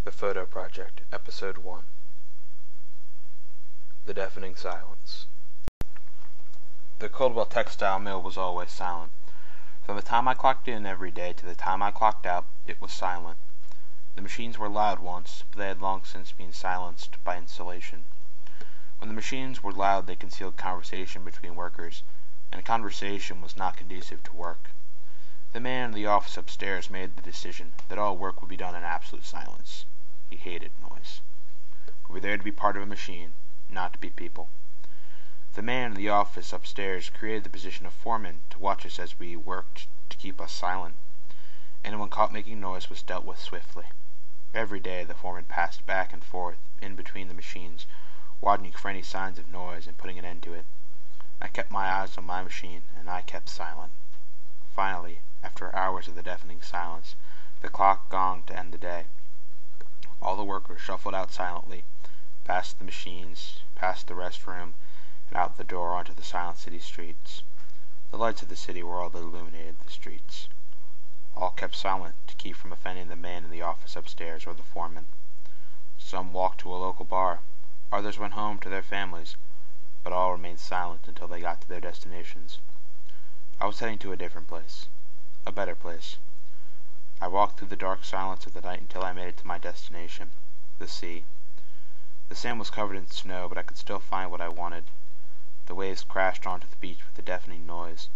The Photo Project, Episode 1. The Deafening Silence. The Coldwell textile mill was always silent. From the time I clocked in every day to the time I clocked out, it was silent. The machines were loud once, but they had long since been silenced by insulation. When the machines were loud, they concealed conversation between workers, and conversation was not conducive to work. The man in the office upstairs made the decision that all work would be done in absolute silence. He hated noise. We were there to be part of a machine, not to be people. The man in the office upstairs created the position of foreman to watch us as we worked to keep us silent. Anyone caught making noise was dealt with swiftly. Every day the foreman passed back and forth in between the machines, watching for any signs of noise and putting an end to it. I kept my eyes on my machine, and I kept silent. Finally, after hours of the deafening silence, the clock gonged to end the day. All the workers shuffled out silently, past the machines, past the restroom, and out the door onto the silent city streets. The lights of the city were all that illuminated the streets. All kept silent to keep from offending the man in the office upstairs or the foreman. Some walked to a local bar, others went home to their families, but all remained silent until they got to their destinations. I was heading to a different place, a better place. I walked through the dark silence of the night until I made it to my destination, the sea. The sand was covered in snow, but I could still find what I wanted. The waves crashed onto the beach with a deafening noise.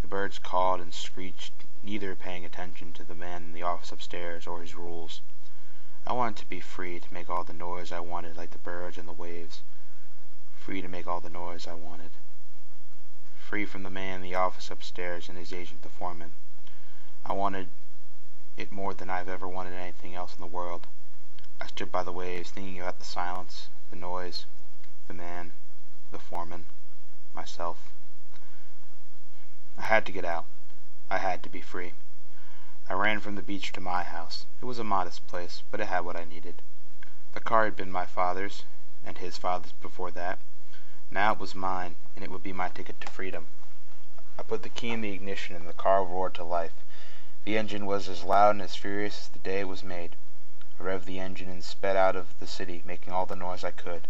The birds called and screeched, neither paying attention to the man in the office upstairs or his rules. I wanted to be free to make all the noise I wanted, like the birds and the waves. Free to make all the noise I wanted. Free from the man in the office upstairs and his agent, the foreman. I wanted it more than I've ever wanted anything else in the world. I stood by the waves, thinking about the silence, the noise, the man, the foreman, myself. I had to get out. I had to be free. I ran from the beach to my house. It was a modest place, but it had what I needed. The car had been my father's, and his father's before that. Now it was mine, and it would be my ticket to freedom. I put the key in the ignition, and the car roared to life. The engine was as loud and as furious as the day it was made. I revved the engine and sped out of the city, making all the noise I could.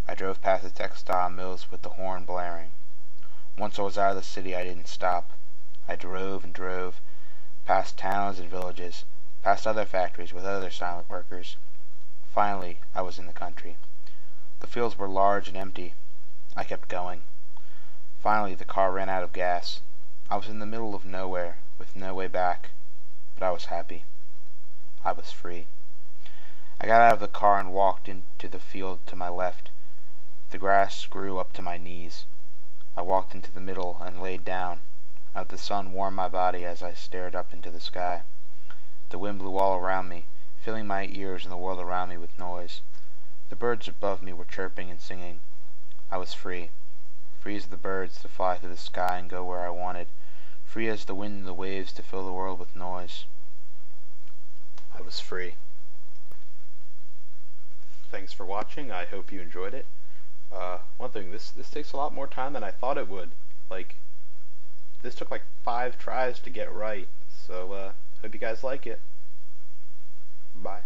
I drove past the textile mills with the horn blaring. Once I was out of the city, I didn't stop. I drove and drove, past towns and villages, past other factories with other silent workers. Finally, I was in the country. The fields were large and empty. I kept going. Finally, the car ran out of gas. I was in the middle of nowhere, with no way back, but I was happy. I was free. I got out of the car and walked into the field to my left. The grass grew up to my knees. I walked into the middle and laid down. The sun warmed my body as I stared up into the sky. The wind blew all around me, filling my ears and the world around me with noise. The birds above me were chirping and singing. I was free. Free as the birds to fly through the sky and go where I wanted. Free as the wind and the waves to fill the world with noise. I was free. Thanks for watching. I hope you enjoyed it. One thing, this takes a lot more time than I thought it would. This took 5 tries to get right. So, hope you guys like it. Bye.